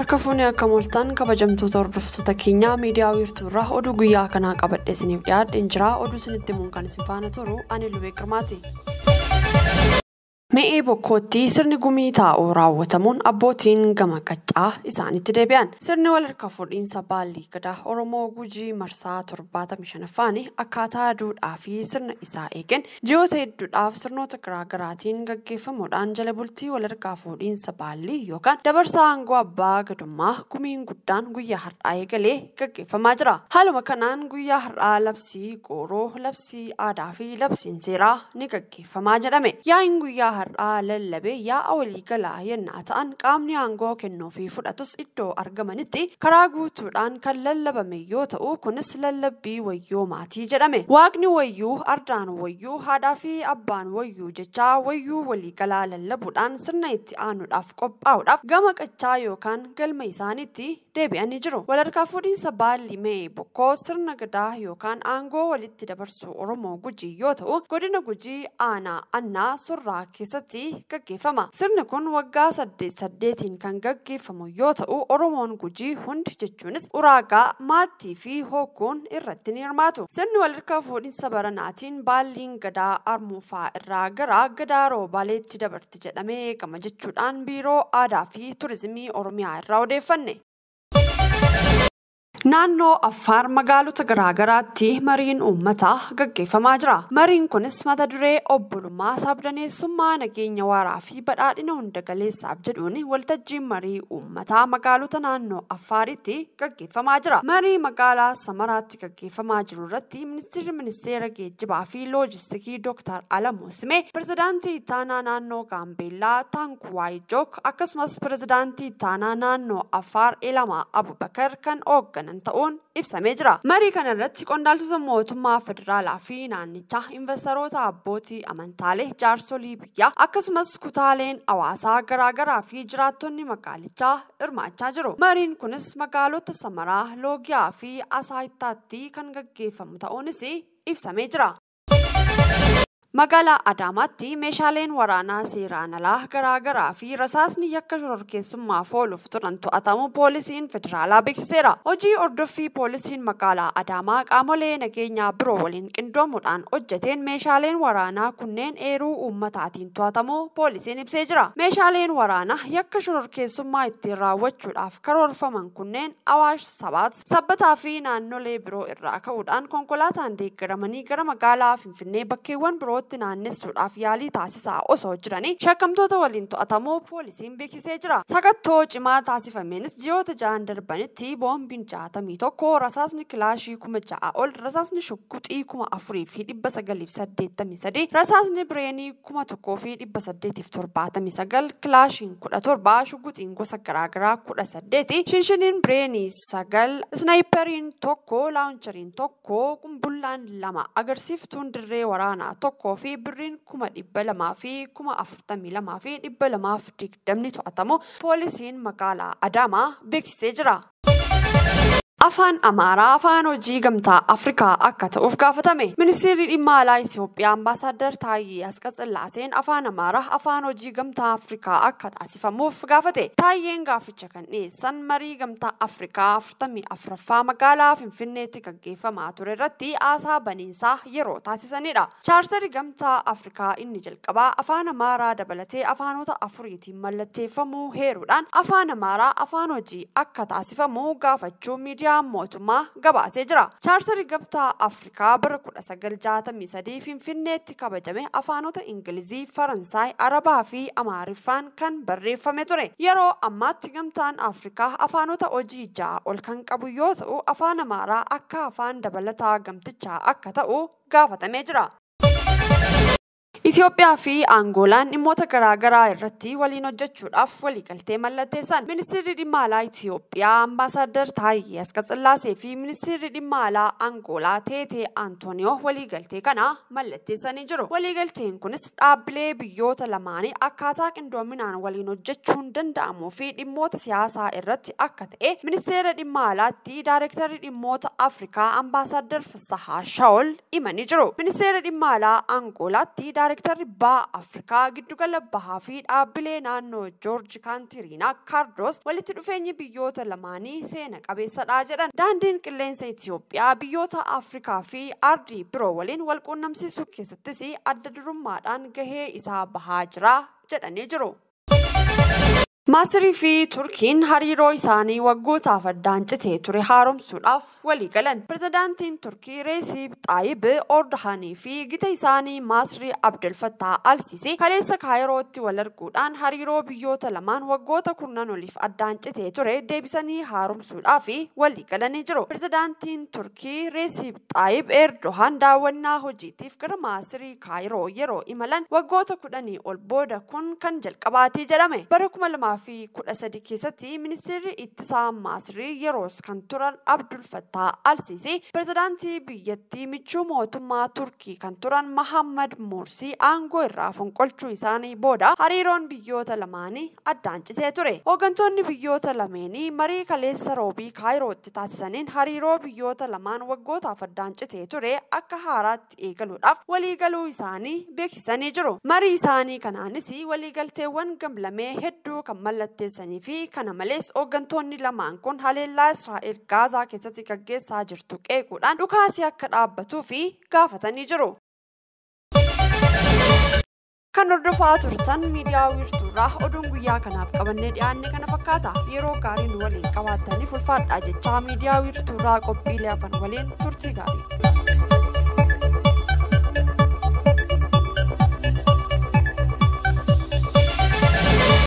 Harkafuuni akka mul'atan kabajamtoota hordoftoota keenyaa miidiyaa wiirtuurraa oduu guyyaa kanaa qabadhee isiniif dhiyaadheen jira. Oduu isinitti himuun kan isin faana turu ani Lubee Qirmaati. Mee bokkootti sirni gumii taa'uu raawwatamuun abbootiin gama qaccaa isaanitti deebi'an. Sirni wal harkaa fuudhiinsa Baallee Gadaa Oromoo Gujii marsaa 75ffaan akkaataa duudhaa fi sirna isaa eegeen ji'oota hedduudhaaf sirnoota garaagaraatiin gaggeeffamuudhaan jala bultii wal harkaa fuudhiinsa Baallee yookaan dabarsaa aangoo abbaa gadummaa gumiin guddaan guyyaa har'aa eegalee gaggeeffamaa jira. Haaluma kanaan guyyaa har'aa labsii qooroo, labsii aadaa fi labsiin seeraa ni gaggeeffamaa jedhame. Yaa'iin guyyaa har'aa lallabee yaa'a walii galaa yennaa ta'an qaamni aangoo kennuu fi fudhatus iddoo argamanitti karaa guutuudhaan kan lallabame yoo ta'u kunis lallabbii wayyoo maatii jedhame. Waaqni wayyuu ardaan wayyuu haadhaa fi abbaan wayyuu jechaa wayyuu walii galaa lallabuudhaan sirna itti aanuudhaaf qophaa'uudhaaf gama qaccaa yookaan galma isaaniitti deebi'anii jiru. Wal harkaa fuudhiinsa Baallee Mee Bokkoo sirna gadaa yookaan aangoo walitti dabarsuu Oromoo Gujii yoo ta'u godina Gujii aanaa Annaa Surraa keessatti gaggeeffama. Sirni kun waggaa 8 kan gaggeeffamu yoo ta'u Oromoon Gujii hundi jechuunis uraagaa maatii fi hookuun irratti ni hirmaatu. Sirni wal harkaa fuudhiinsa baranaatiin Baalleen Gadaa Armuufaa irraa gara Gadaa Roobaaleetti dabarti jedhamee eegama jechuudhaan biiroo aadaa fi turizimii Oromiyaa irraa odeeffanne. Naannoo Affaar magaalota garaagaraatti mariin uummataa gaggeeffamaa jira. Mariin kunis mata duree obbolummaa sabdaneessummaa nageenya waaraa fi badhaadhina hunda galeessaaf jedhuun waltajjiin marii uummataa magaalota naannoo Affaaritti gaggeeffamaa jira. Marii magaalaa Samaraatti gaggeeffamaa jiru irratti ministeera geejjibaa fi loojistikii Dr. Alamuu Simee, pirezidaantii ittaanaa naannoo Gaambeellaa Taankuwaay Jook akkasumas pirezidaantii ittaanaa naannoo Affaar Elamaa Abubakar kan hoogganan ta'uun ibsamee jira. Marii kana irratti qondaaltota mootummaa federaalaa fi naannichaa, investoroota, abbootii amantaalee, jaarsolii biyyaa akkasumas kutaaleen hawaasaa garaagaraa fi jiraattonni magaalichaa hirmaachaa jiru. Mariin kunis magaalota Samaraa, Loogiyaa fi Asaayittaatti kan gaggeeffamu ta'uunis ibsamee jira. Magaalaa Adaamaatti meeshaaleen waraanaa seeraan alaa garaagaraa fi rasaasni yakka shororkeessummaaf ooluuf turan to'atamu poolisiin federaalaa beeksiseera. Hojii ordoffii poolisiin magaalaa Adaamaa qaamolee nageenyaa biroo waliin qindoomuudhaan hojjeteen meeshaaleen waraanaa kunneen eeruu uummataatiin to'atamu poolisiin ibsee jira. Meeshaaleen waraanaa yakka shororkeessummaa ittiin raawwachuudhaaf karoorfaman kunneen Awaash sabbataa fi naannolee biroo irraa ka'uudhaan konkolaataan deeggaramanii gara magaalaa Finfinnee bakkeewwan biroo naannessuudhaaf yaalii taasisaa osoo jiranii shakkamtoota waliin to'atamuu poolisiin beeksisee jira. Sakattoo cimaa taasifameenis ji'oota 6 darbanitti boombiin 61, rasaasni kilaashii 6,000 ol, rasaasni shugguxii 4,983, rasaasni bireenii 1,879, kilaashiin 17, shugguxiin gosa garaagaraa 18, shinshiniin bireenii 9, snaayiperiin 1, laawunchariin 1, qumbullaan 2, agarsiiftuun dirree waraanaa 1 fi birriin 200,000 fi 42,000 fi 220 to'atamu poolisiin magaalaa Adaamaa beeksisee jira. Afaan Amaaraa afaan hojii gamtaa Afrikaa akka ta'uuf gaafatame. Ministeerri dhimma alaa Itoophiyaa Ambaasaadder Taayyee Asqasillaaseen afaan Amaaraa afaan hojii gamtaa Afrikaa akka taasifamuuf gaafate. Taayyeen gaaficha kan dhiyeessan marii gamtaa Afrikaa 44ffaa magaalaa Finfinneetti gaggeeffamaa ture irratti haasaa baniinsaa yeroo taasisanidha. Chaartarii gamtaa Afrikaa inni jalqabaa afaan Amaaraa dabalatee afaanota 4tiin mallatteeffamuu heeruudhaan afaan Amaaraa afaan hojii akka taasifamu gaafachuu miidiyaa mootummaa gabaasee jira. Chaartarii gamtaa Afrikaa bara 1963 Finfinneetti kabajame afaanota Ingilizii, Faransaay, Arabaa fi Amaariffaan kan barreeffame ture. Yeroo ammaatti gamtaan Afrikaa afaanota hojii 6 ol kan qabu yoo ta'u afaan Amaaraa akka afaan dabalataa gamtichaa akka ta'u gaafatamee jira. Itoophiyaa fi Angoolaan dhimmoota garaagaraa irratti waliin hojjechuudhaaf waliigaltee mallatteessan. Ministeerri dhimma alaa Itoophiyaa Ambaasaadder Taayyee Asqasillaasee fi ministeerri dhimma alaa Angoolaa Teetee Antooniyoo waliigaltee kana mallatteessanii jiru. Waliigalteen kunis dhaabbilee biyyoota lamaanii akkaataa qindoominaan waliin hojjechuun danda'amuu fi dhimmoota siyaasaa irratti akka ta'e ministeera dhimma alaatti daayirektarri dhimmoota Afrikaa Ambaasaadder Fisahaa Shaawol himanii jiru. Ministeera dhimma alaa Angoolaatti Daayirektarri Baa Afrikaa Giddugala Bahaa fi dhaabbilee naannoo Joorji Kaantiriinaa Kaardoos walitti dhufeenyi biyyoota lamaanii seena qabeessadha jedhan. Daandiin qilleensa Itoophiyaa biyyoota Afrikaa fi ardii biroo waliin wal quunnamsiisuu keessattis adda durummaadhaan gahee isaa bahaa jira jedhanii jiru. Masrii fi Turkiin hariiroo isaanii waggootaaf addaan citee ture haaromsuudhaaf walii galan. Pirezidaantiin Turkii Reesib Xaayib Erdoğanii fi gita isaanii Masrii Abdel Fattah al-Sisi kaleessa Kaayirootti wal arguudhaan hariiroo biyyoota lamaan waggoota kurnan oliif addaan citee ture deebisanii haaromsuudhaaf walii galanii jiru. Pirezidaantiin Turkii Reesib Xaayib Erdoğan daawwannaa hojiitiif gara Masrii Kaayiroo yeroo imalan waggoota 10 ol booda kun kan jalqabaati jedhame. Bara 2013 keessatti ministeerri ittisaa Masrii yeroos kan turan Abdul Fattah al-Sisi pirezidaantii biyyattii michuu mootummaa Turkii kan turan Mohammad Morsi aangoo irraa fonqolchuu isaanii booda hariiroon biyyoota lamaanii addaan citee ture. Hooggantoonni biyyoota lameenii marii kaleessa roobii Kaayirootti taasisaniin hariiroo biyyoota lamaan waggootaaf addaan citee ture akka haaraatti eegaluudhaaf waliigaluu isaanii beeksisanii jiru. Marii isaanii kanaanis waliigalteewwan gamlamee hedduu kan mallatteessanii fi kana malees hooggantoonni lamaan kun haleellaa Israa'el Gaazaa keessatti gaggeessaa jirtu qeequudhaan dhukaasii akka dhaabbatuu fi gaafatanii jiru. Kan hordofaa turtan miidiyaa wiirtuurraa oduun guyyaa kanaaf qabannee dhiyaanne kana fakkaata. Yeroo gaariin waliin qabaataniif ulfaadhaa jechaa miidiyaa wiirtuurraa qophiilee afan waliin turtii gaarii.